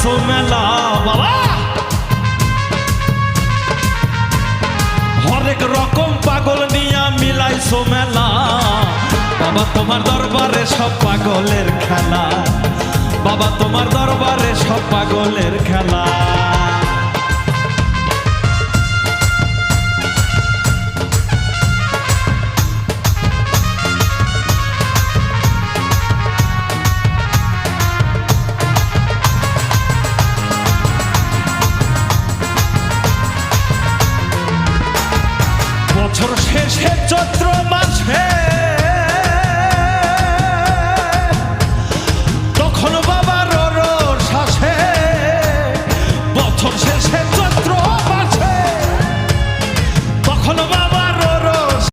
মিলাইছো মেলা বাবা, হরেক রকম পাগল নিয়া মিলাইছো মেলা বাবা, তোমার দরবারে সব পাগলের খেলা বাবা, তোমার দরবারে সব পাগলের খেলা। বছর শেষে চৈত্র